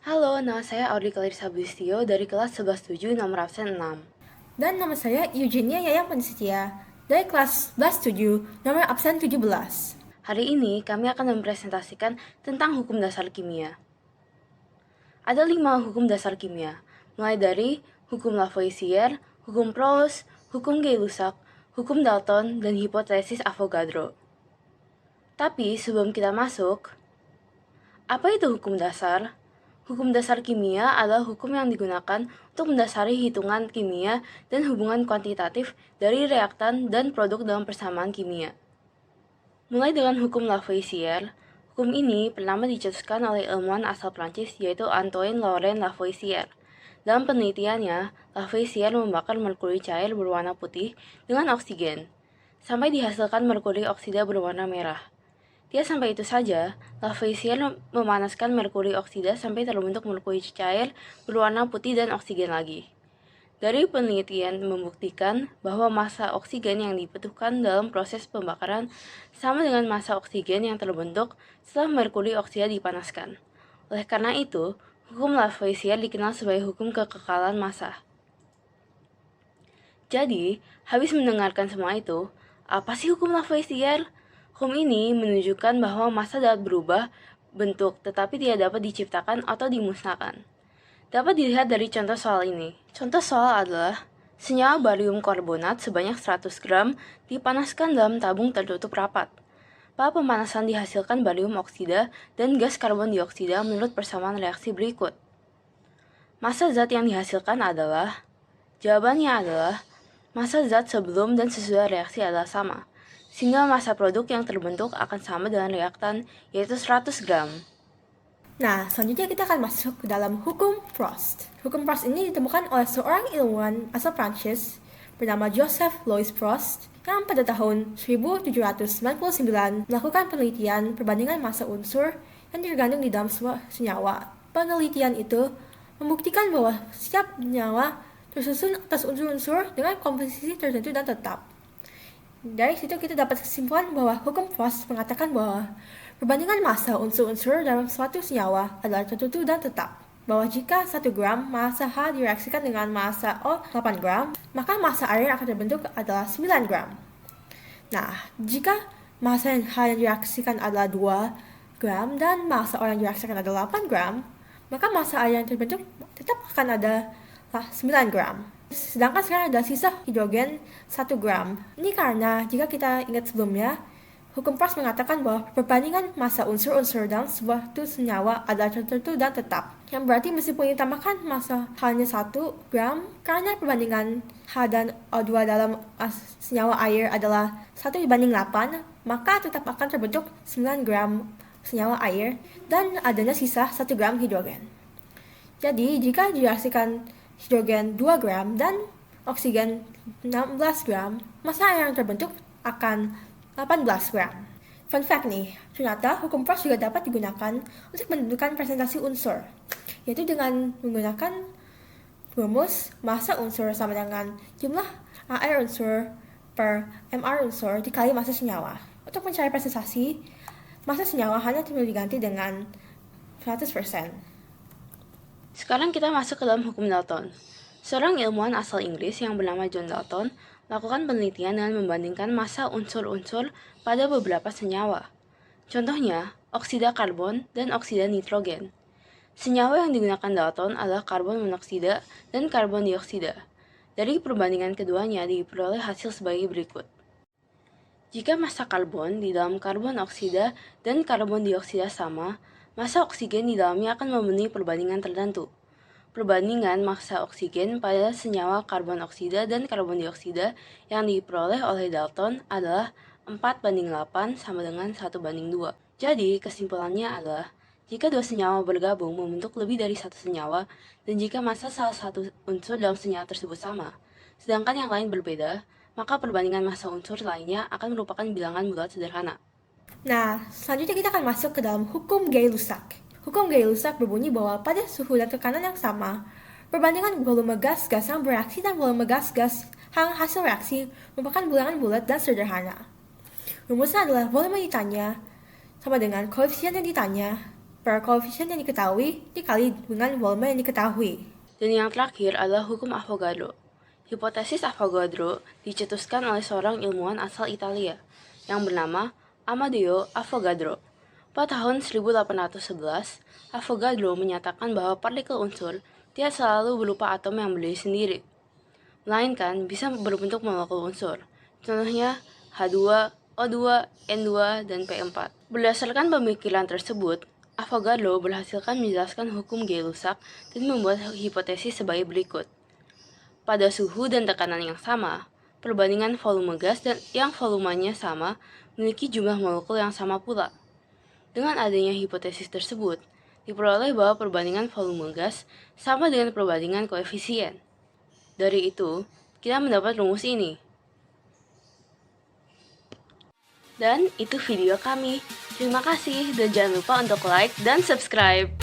Halo, nama saya Audrey Clarissa Bulistio dari kelas 11.7 nomor absen 6. Dan nama saya Eugenia Yayang Pensetia dari kelas 11.7 nomor absen 17. Hari ini kami akan mempresentasikan tentang hukum dasar kimia. Ada 5 hukum dasar kimia, mulai dari hukum Lavoisier, hukum Proust, hukum Gay-Lussac, hukum Dalton, dan hipotesis Avogadro. Tapi sebelum kita masuk, apa itu hukum dasar? Hukum dasar kimia adalah hukum yang digunakan untuk mendasari hitungan kimia dan hubungan kuantitatif dari reaktan dan produk dalam persamaan kimia. Mulai dengan hukum Lavoisier, hukum ini pertama dicetuskan oleh ilmuwan asal Prancis yaitu Antoine Laurent Lavoisier. Dalam penelitiannya, Lavoisier membakar merkuri cair berwarna putih dengan oksigen, sampai dihasilkan merkuri oksida berwarna merah. Tidak sampai itu saja, Lavoisier memanaskan merkuri oksida sampai terbentuk merkuri cair berwarna putih dan oksigen lagi. Dari penelitian membuktikan bahwa massa oksigen yang dibutuhkan dalam proses pembakaran sama dengan massa oksigen yang terbentuk setelah merkuri oksida dipanaskan. Oleh karena itu, hukum Lavoisier dikenal sebagai hukum kekekalan massa. Jadi, habis mendengarkan semua itu, apa sih hukum Lavoisier? Hukum ini menunjukkan bahwa massa dapat berubah bentuk tetapi tidak dapat diciptakan atau dimusnahkan. Dapat dilihat dari contoh soal ini. Contoh soal adalah senyawa barium karbonat sebanyak 100 gram dipanaskan dalam tabung tertutup rapat. Pada pemanasan dihasilkan barium oksida dan gas karbon dioksida menurut persamaan reaksi berikut. Massa zat yang dihasilkan adalah, jawabannya adalah, massa zat sebelum dan sesudah reaksi adalah sama, sehingga massa produk yang terbentuk akan sama dengan reaktan, yaitu 100 gram. Nah, selanjutnya kita akan masuk ke dalam hukum Proust. Hukum Proust ini ditemukan oleh seorang ilmuwan asal Prancis bernama Joseph Louis Proust yang pada tahun 1799 melakukan penelitian perbandingan massa unsur yang tergandung di dalam sebuah senyawa. Penelitian itu membuktikan bahwa setiap senyawa tersusun atas unsur-unsur dengan komposisi tertentu dan tetap. Dari situ kita dapat kesimpulan bahwa hukum Proust mengatakan bahwa perbandingan massa unsur-unsur dalam suatu senyawa adalah tertentu dan tetap. Bahwa jika 1 gram massa H direaksikan dengan massa O 8 gram, maka massa air yang akan terbentuk adalah 9 gram. Nah, jika massa H yang direaksikan adalah 2 gram dan massa O yang direaksikan adalah 8 gram, maka massa air yang terbentuk tetap akan adalah 9 gram. Sedangkan sekarang ada sisa hidrogen 1 gram. Ini karena jika kita ingat sebelumnya, hukum Proust mengatakan bahwa perbandingan massa unsur-unsur dalam sebuah senyawa adalah tertentu dan tetap. Yang berarti meskipun ditambahkan massa hanya 1 gram, karena perbandingan H dan O2 dalam senyawa air adalah 1:8, maka tetap akan terbentuk 9 gram senyawa air dan adanya sisa 1 gram hidrogen. Jadi, jika direaksikan hidrogen 2 gram dan oksigen 16 gram, massa air yang terbentuk akan 18 gram. Fun fact nih, ternyata hukum Proust juga dapat digunakan untuk menentukan presentasi unsur, yaitu dengan menggunakan rumus massa unsur sama dengan jumlah AR unsur per MR unsur dikali massa senyawa. Untuk mencari presentasi, massa senyawa hanya tinggal diganti dengan 100%. Sekarang kita masuk ke dalam hukum Dalton. Seorang ilmuwan asal Inggris yang bernama John Dalton melakukan penelitian dengan membandingkan massa unsur-unsur pada beberapa senyawa. Contohnya, oksida karbon dan oksida nitrogen. Senyawa yang digunakan Dalton adalah karbon monoksida dan karbon dioksida. Dari perbandingan keduanya diperoleh hasil sebagai berikut. Jika massa karbon di dalam karbon oksida dan karbon dioksida sama, massa oksigen di dalamnya akan memenuhi perbandingan tertentu. Perbandingan massa oksigen pada senyawa karbon oksida dan karbon dioksida yang diperoleh oleh Dalton adalah 4:8 sama dengan 1:2. Jadi, kesimpulannya adalah, jika dua senyawa bergabung membentuk lebih dari satu senyawa, dan jika massa salah satu unsur dalam senyawa tersebut sama, sedangkan yang lain berbeda, maka perbandingan massa unsur lainnya akan merupakan bilangan bulat sederhana. Nah, selanjutnya kita akan masuk ke dalam hukum Gay-Lussac. Hukum Gay-Lussac berbunyi bahwa pada suhu dan tekanan yang sama, perbandingan volume gas-gas yang bereaksi dan volume gas-gas yang hasil reaksi merupakan bilangan bulat dan sederhana. Rumusnya adalah volume ditanya sama dengan koefisien yang ditanya per koefisien yang diketahui dikali dengan volume yang diketahui. Dan yang terakhir adalah hukum Avogadro. Hipotesis Avogadro dicetuskan oleh seorang ilmuwan asal Italia yang bernama Amadeo Avogadro. Pada tahun 1811, Avogadro menyatakan bahwa partikel unsur tidak selalu berupa atom yang berdiri sendiri, melainkan bisa berbentuk molekul unsur. Contohnya H2, O2, N2, dan P4. Berdasarkan pemikiran tersebut, Avogadro berhasilkan menjelaskan hukum Gay-Lussac dan membuat hipotesis sebagai berikut. Pada suhu dan tekanan yang sama, perbandingan volume gas dan yang volumenya sama memiliki jumlah molekul yang sama pula. Dengan adanya hipotesis tersebut, diperoleh bahwa perbandingan volume gas sama dengan perbandingan koefisien. Dari itu, kita mendapat rumus ini. Dan itu video kami. Terima kasih dan jangan lupa untuk like dan subscribe.